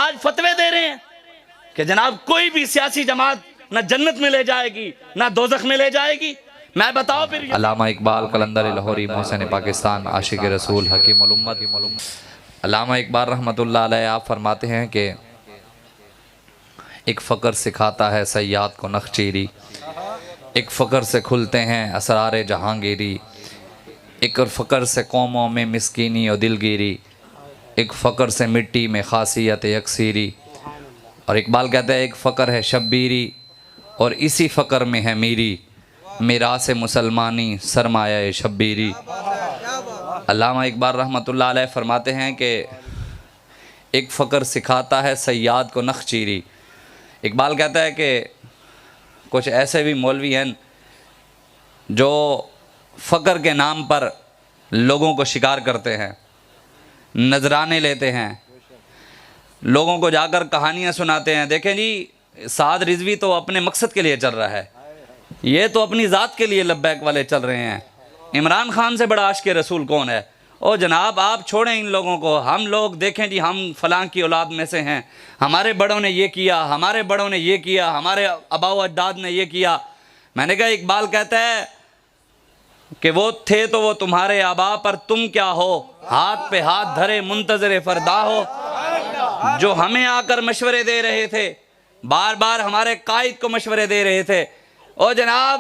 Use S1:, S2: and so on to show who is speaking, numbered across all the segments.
S1: आज फतवे दे रहे हैं कि जनाब कोई भी सियासी जमात ना जन्नत में ले जाएगी ना दोज़ख में ले जाएगी। मैं बताओ फिर।
S2: अल्लामा इकबाल कलंदर लाहौरी मोहसिन पाकिस्तान आशिक रसूल हकीमुल उम्मत। अल्लामा इकबाल रहमतुल्लाह अलैह आप फरमाते हैं कि एक फ़क्र सिखाता है सयाद को नखचीरी, एक फ़क्र से खुलते हैं असरार जहांगीरी, एक फ़क्र से कौमों में मिस्कीनी और दिलगिरी, एक फ़क्र से मिट्टी में खासियत यकसीरी। और इकबाल कहता है एक फ़क्र है शब्बीरी और इसी फ़क्र में है मेरी मीरास मुसलमानी सरमाया शब्बीरी। अल्लामा इकबाल रहमतुल्लाह अलैह फरमाते हैं कि एक फ़क्र सिखाता है सयाद को नखचीरी। इकबाल कहता है कि कुछ ऐसे भी मौलवी हैं जो फ़क्र के नाम पर लोगों को शिकार करते हैं, नजराने लेते हैं, लोगों को जाकर कहानियाँ सुनाते हैं। देखें जी, साद रिजवी तो अपने मकसद के लिए चल रहा है, ये तो अपनी ज़ात के लिए लब्बैक वाले चल रहे हैं। इमरान खान से बड़ा आशिक़ रसूल कौन है? ओ जनाब आप छोड़ें इन लोगों को। हम लोग देखें जी, हम फ़लाँ की औलाद में से हैं, हमारे बड़ों ने ये किया, हमारे बड़ों ने ये किया, हमारे आबाओ अजदाद ने ये किया। मैंने कहा इकबाल कहता है कि वो थे तो वो तुम्हारे आबा, पर तुम क्या हो? हाथ पे हाथ धरे मुंतज़िर फ़रदा हो। जो हमें आकर मशवरे दे रहे थे, बार बार हमारे कायद को मशवरे दे रहे थे। ओ जनाब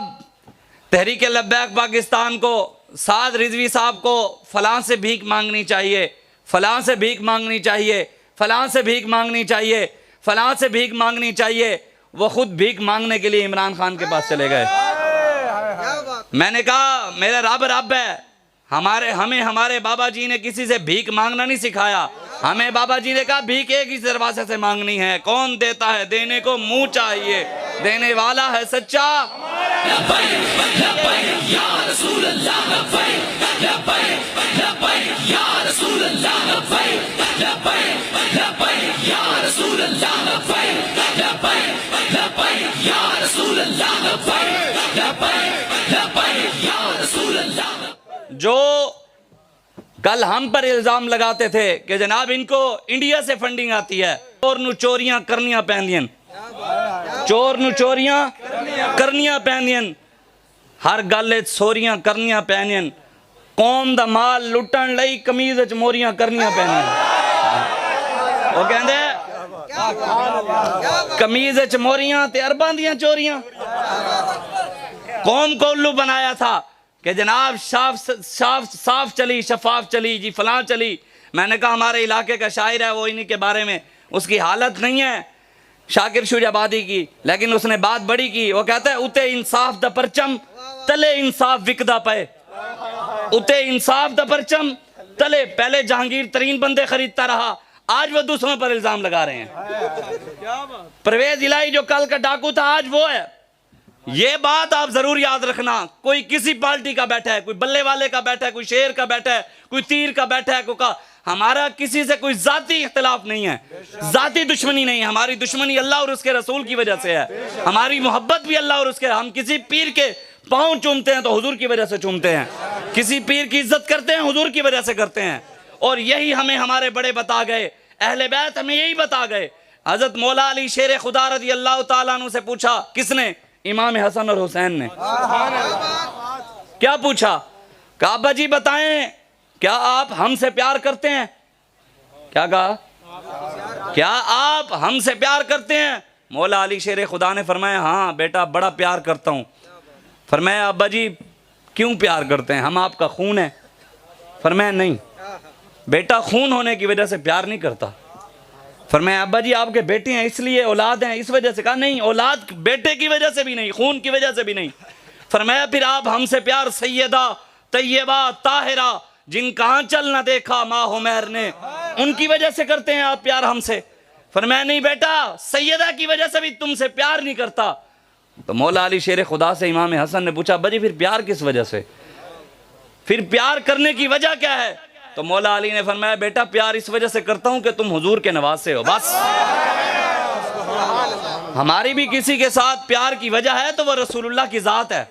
S2: तहरीक लब्बैक पाकिस्तान को, साद रिजवी साहब को फ़लाँ से भीख मांगनी चाहिए, फ़लाँ से भीख मांगनी चाहिए, फ़लाँ से भीख मांगनी चाहिए, फ़लाँ से भीख मांगनी चाहिए। वो ख़ुद भीख मांगने के लिए इमरान खान के पास चले गए। मैंने कहा मेरा रब रब है, हमें हमारे बाबा जी ने किसी से भीख मांगना नहीं सिखाया। हमें बाबा जी ने कहा भीख एक ही दरवाजे से मांगनी है। कौन देता है? देने को मुंह चाहिए, देने वाला है सच्चा। जो कल हम पर इल्ज़ाम लगाते थे कि जनाब इनको इंडिया से फंडिंग आती है, चोर नू चोरियां करनियां पैंदियन, चोर नू चोरियां करनियां पैंदियन, हर गल सोरियां करनियां पैंदियन, कौम दा माल लुटन लई कमीज च मोरियां करनियां पैंदियन। वो कहंदे कमीज च मोरियां ते अरबां दियां चोरियां। कौम को उल्लू बनाया था कि जनाब साफ चली, शफाफ चली जी, फलां चली। मैंने कहा हमारे इलाके का शायर है वो, इन्हीं के बारे में उसकी हालत नहीं है शाकिर शुजाबादी की, लेकिन उसने बात बड़ी की। वो कहता है उते इंसाफ दा परचम तले इंसाफ विकदा पे, उते इंसाफ दा परचम तले। पहले जहांगीर तरीन बंदे खरीदता रहा, आज वो दूसरों पर इल्जाम लगा रहे हैं। परवेज इलाही जो कल का डाकू था आज वो है। ये बात आप जरूर याद रखना। कोई किसी पार्टी का बैठा है, कोई बल्ले वाले का बैठा है, कोई शेर का बैठा है, कोई तीर का बैठा है, कोई हमारा किसी से कोई जाती इख्तिलाफ नहीं है, जाती दुश्मनी नहीं है। हमारी दुश्मनी अल्लाह और उसके रसूल की वजह से है, हमारी मोहब्बत भी अल्लाह और उसके। हम किसी पीर के पाँव चूमते हैं तो हुजूर की वजह से चूमते हैं, किसी पीर की इज्जत करते हैं हुजूर की वजह से करते हैं। और यही हमें हमारे बड़े बता गए, अहले बैत हमें यही बता गए। हजरत मौला अली शेर खुदा रज़ी अल्लाह तआला अन्हु से पूछा, किसने? इमाम हसन और हुसैन ने। क्या पूछा? कहा अब्बा जी बताएं, क्या आप हमसे प्यार करते हैं? क्या कहा? क्या आप हमसे प्यार करते हैं? मौला अली शेर खुदा ने फरमाया हाँ बेटा बड़ा प्यार करता हूँ। फरमाया अब्बा जी क्यों प्यार करते हैं? हम आपका खून है। फरमाया नहीं बेटा, खून होने की वजह से प्यार नहीं करता। फरमाया अब्बा जी आपके बेटे हैं इसलिए, औलाद हैं इस वजह से। कहा नहीं, औलाद बेटे की वजह से भी नहीं, खून की वजह से भी नहीं। फरमाया फिर आप हमसे प्यार सैयदा तैयबा ताहिरा जिनका आंचल न देखा माँ हुमैर ने, उनकी वजह से करते हैं आप प्यार हमसे। फरमाया नहीं बेटा, सैयदा की वजह से भी तुमसे प्यार नहीं करता। तो मौला अली शेर खुदा से इमाम हसन ने पूछा अब्बा जी फिर प्यार किस वजह से, फिर प्यार करने की वजह क्या है? तो मौला अली ने फरमाया बेटा प्यार इस वजह से करता हूं कि तुम हुजूर के नवासे हो। बस हमारी भी किसी के साथ प्यार की वजह है तो वह रसूलुल्लाह की जात है।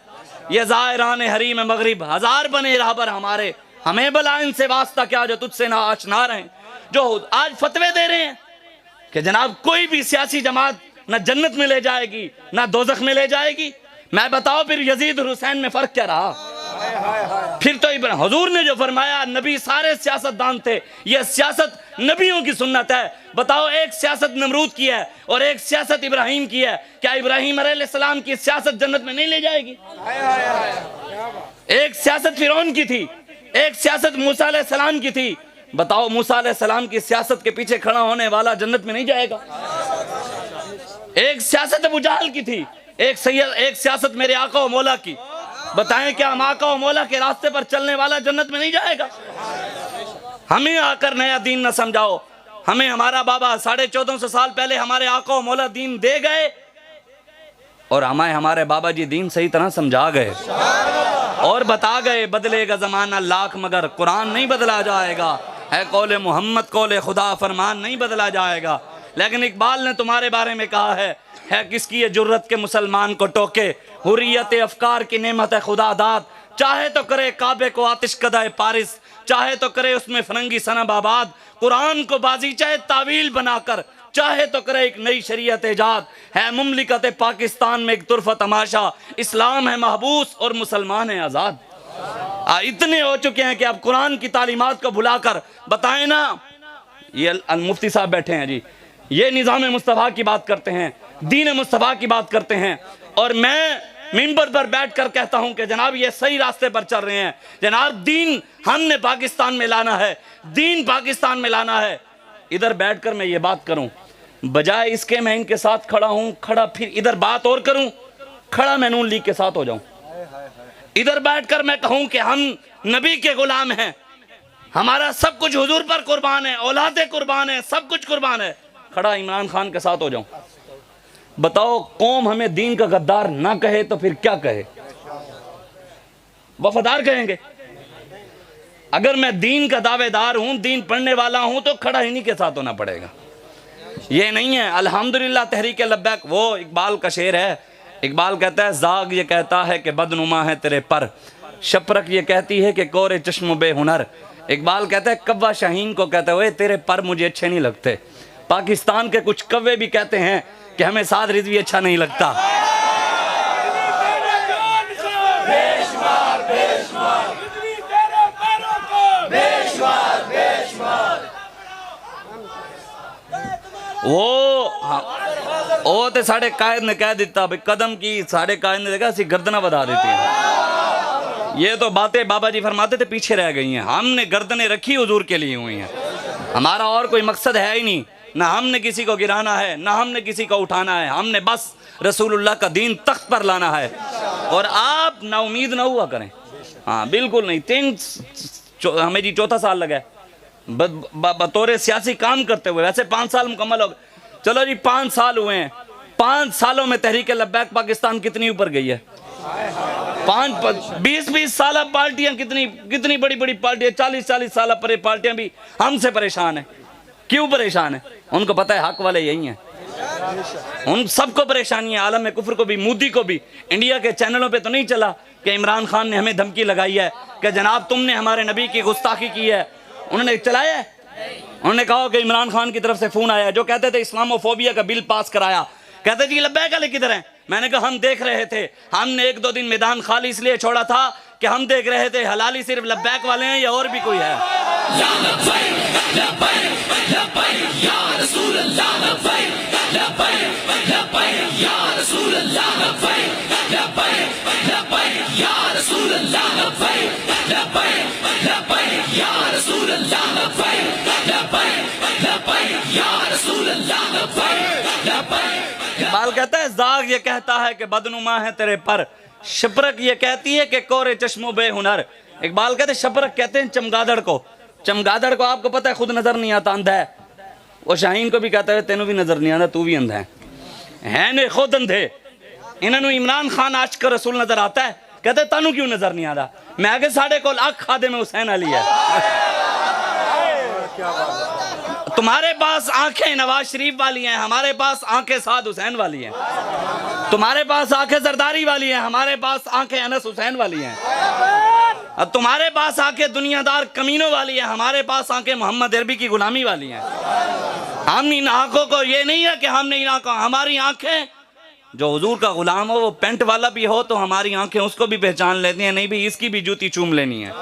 S2: ये ज़ायरान हरीम मगरिब हजार बने रहबर हमारे, हमें भला इनसे वास्ता क्या जो तुझसे ना आशना रहे। जो आज फतवे दे रहे हैं,
S1: कि जनाब कोई भी सियासी जमात ना जन्नत में ले जाएगी ना दोजख में ले जाएगी। मैं बताओ फिर यजीद और हुसैन में फर्क क्या रहा? फिर तो हुजूर ने जो फरमाया, नबी सारे सियासतदान थे, यह सियासत नबियों की सुन्नत है। बताओ एक सियासत नमरूद की है और एक सियासत इब्राहिम की है, क्या इब्राहिम अलैहिस्सलाम की सियासत जन्नत में नहीं ले जाएगी? एक सियासत फिरौन की थी, एक सियासत मूसा अलैहिस्सलाम की थी। बताओ मूसा अलैहिस्सलाम की सियासत के पीछे खड़ा होने वाला जन्नत में नहीं जाएगा? एक सियासत अबू जहल की थी, एक सियासत मेरे आका व मौला की। बताएं क्या हम आका व मौला के रास्ते पर चलने वाला जन्नत में नहीं जाएगा? हमें आकर नया दीन न समझाओ। हमें हमारा बाबा 1450 साल पहले हमारे आका व मौला दीन दे गए और हमें हमारे बाबा जी दीन सही तरह समझा गए और बता गए, बदलेगा जमाना लाख मगर कुरान नहीं बदला जाएगा, है कौले मोहम्मद कौले खुदा फरमान नहीं बदला जाएगा। लेकिन इकबाल ने तुम्हारे बारे में कहा है किसकी ये जुर्रत के मुसलमान को टोके, हुर्रियत अफकार की नेमत है खुदा दाद, चाहे तो करे काबे को आतिश कदाए पारिस, चाहे तो करे उसमें फरंगी सनब आबाद, कुरान को बाजीचाए तावील बनाकर, चाहे तो करे एक नई शरीयत इजाद, है मुमलिकत पाकिस्तान में एक तुरफा तमाशा, इस्लाम है महबूस और मुसलमान है आज़ाद। इतने हो चुके हैं कि अब कुरान की तालीमात को भुलाकर बताएं ना। ये मुफ्ती साहब बैठे हैं जी, ये निज़ाम मुस्तफ़ा की बात करते हैं, दीन मुस्तफ़ा की बात करते हैं, और मैं मिंबर पर बैठकर कहता हूं कि जनाब ये सही रास्ते पर चल रहे हैं। जनाब दीन हमने पाकिस्तान में लाना है, दीन पाकिस्तान में लाना है। इधर बैठकर मैं ये बात करूं, बजाय इसके मैं इनके साथ खड़ा हूं, खड़ा फिर इधर बात और करूं, खड़ा मैं नून लीग के साथ हो जाऊं। इधर बैठकर मैं कहूं कि हम नबी के गुलाम हैं, हमारा सब कुछ हुजूर पर कुर्बान है, औलादे कुर्बान है, सब कुछ कुर्बान है, खड़ा इमरान खान के साथ हो जाऊं। बताओ कौम हमें दीन का गद्दार ना कहे तो फिर क्या कहे? वफादार कहेंगे। अगर मैं दीन का दावेदार हूं, दीन पढ़ने वाला हूं, तो खड़ा इन्हीं के साथ होना पड़ेगा। ये नहीं है अल्हम्दुलिल्लाह तहरीक लब्बैक। वो इकबाल का शेर है, इकबाल कहता है जाग ये कहता है कि बदनुमा है तेरे पर, शपरक ये कहती है कि कोरे चश्म बेहुनर। इकबाल कहता है कव्वा शाहीन को कहते हुए तेरे पर मुझे अच्छे नहीं लगते। पाकिस्तान के कुछ कव्वे भी कहते हैं कि हमें साद रिजवी अच्छा नहीं लगता। वो तो साढ़े कायद ने कह दिता भाई कदम की, साढ़े कायद ने देखा असी गर्दना बधा देती हैं। ये तो बातें बाबा जी फरमाते थे पीछे रह गई हैं। हमने गर्दनें रखी हुजूर के लिए हुई हैं, हमारा और कोई मकसद है ही नहीं। ना हमने किसी को गिराना है, ना हमने किसी को उठाना है, हमने बस रसूलुल्लाह का दीन तख्त पर लाना है। और आप ना उम्मीद ना हुआ करें, हाँ बिल्कुल नहीं। हमें जी 4था साल लगा है बतौर सियासी काम करते हुए, वैसे 5 साल मुकम्मल हो गए। चलो जी 5 साल हुए हैं, 5 सालों में तहरीक लब्बैक पाकिस्तान कितनी ऊपर गई है? 20-20 साल पार्टियां, कितनी बड़ी बड़ी पार्टियां, 40-40 साल पर पार्टियां भी हमसे परेशान है। क्यों परेशान है? उनको पता है हक वाले यही हैं, उन सबको परेशानी है, आलम में कुफ्र को भी, मोदी को भी। इंडिया के चैनलों पे तो नहीं चला कि इमरान खान ने हमें धमकी लगाई है कि जनाब तुमने हमारे नबी की गुस्ताखी की है। उन्होंने चलाया है? उन्होंने कहा कि इमरान खान की तरफ से फोन आया जो कहते थे इस्लामोफोबिया का बिल पास कराया। कहते जी लब्बैक वाले किधर हैं? मैंने कहा हम देख रहे थे, हमने 1-2 दिन मैदान खाली इसलिए छोड़ा था कि हम देख रहे थे हलाली सिर्फ लब्बैक वाले हैं या और भी कोई है। इकबाल कहता है जाग ये कहता है कि बदनुमा है तेरे पर, शपरक ये कहती है कि कोरे चश्मो बेहुनर। इकबाल कहते शपरक कहते हैं चमगादड़ को। चमगादड़ को आपको पता है खुद नजर नहीं आता, अंधा है। वो शाहीन को भी कहता है तेनों भी नजर नहीं आता, तू भी अंधा है ने खुद अंधे। इन्होंने इमरान खान आशिक रसूल नजर आता है, कहते तानू क्यों नजर नहीं आता? मैं आगे साढ़े को अख खादे में हुसैन अली है। तुम्हारे पास आंखें नवाज शरीफ वाली हैं, हमारे पास आंखें साद हुसैन वाली हैं। तुम्हारे पास आंखें जरदारी वाली हैं, हमारे पास आंखें अनस हुसैन वाली हैं। अब तुम्हारे पास आंखें दुनियादार कमीनों वाली हैं, हमारे पास आंखें मोहम्मद अरबी की गुलामी वाली हैं।
S2: हम इन आंखों को, ये नहीं है कि हमने इन आंखों, हमारी आंखें, जो हुजूर का गुलाम हो वो पेंट वाला भी हो तो हमारी आंखें उसको भी पहचान लेती हैं, नहीं भी इसकी भी जूती चूम लेनी है।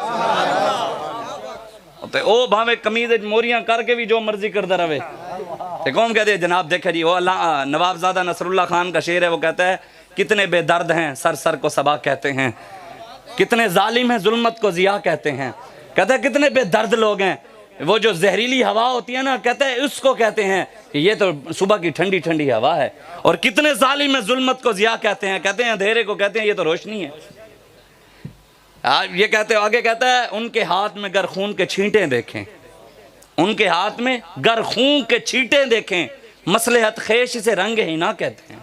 S2: तो ओ भावे कमीज मोरियां करके भी जो मर्जी करता रहे। तो कौन कहते हैं जनाब, देखा जी वो अल्लाह नवाबजादा नसरुल्लाह खान का शेर है, वो कहता है कितने बेदर्द हैं सर सर को सबा कहते हैं, कितने जालिम हैं जुल्मत को जिया कहते हैं। कहता है कितने बेदर्द लोग हैं, वो जो जहरीली हवा होती है ना, कहते हैं उसको कहते हैं कि ये तो सुबह की ठंडी ठंडी हवा है। और कितने जालिम है जुल्मत को जिया कहते हैं, कहते हैं अंधेरे को कहते हैं ये तो रोशनी है। ये कहते हैं, आगे कहता है उनके हाथ में गर खून के छींटे देखें, उनके हाथ में गर खून के छींटे देखें, मसलहत खेश से रंग ही ना कहते हैं।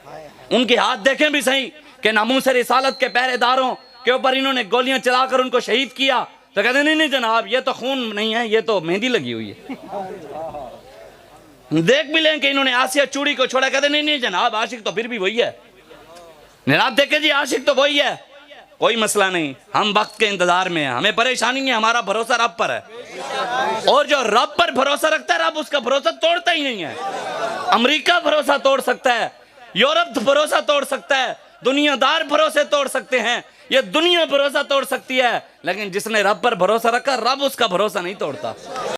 S2: उनके हाथ देखें भी सही कि नामूस रिसालत के पहरेदारों के ऊपर इन्होंने गोलियां चलाकर उनको शहीद किया, तो कहते नहीं नहीं जनाब ये तो खून नहीं है, ये तो मेहंदी लगी हुई है। देख भी लें कि इन्होंने आसिया चूड़ी को छोड़ा, कहते नहीं नहीं जनाब आशिक तो फिर भी वही है। जनाब देखे जी आशिक तो वही है, कोई मसला नहीं, हम वक्त के इंतजार में हैं, हमें परेशानी नहीं है, हमारा भरोसा रब पर है। और जो रब पर भरोसा रखता है रब उसका भरोसा तोड़ता ही नहीं है। अमेरिका भरोसा तोड़ सकता है, यूरोप भरोसा तोड़ सकता है, दुनियादार भरोसे तोड़ सकते हैं, ये दुनिया भरोसा तोड़ सकती है, लेकिन जिसने रब पर भरोसा रखा रब उसका भरोसा नहीं तोड़ता।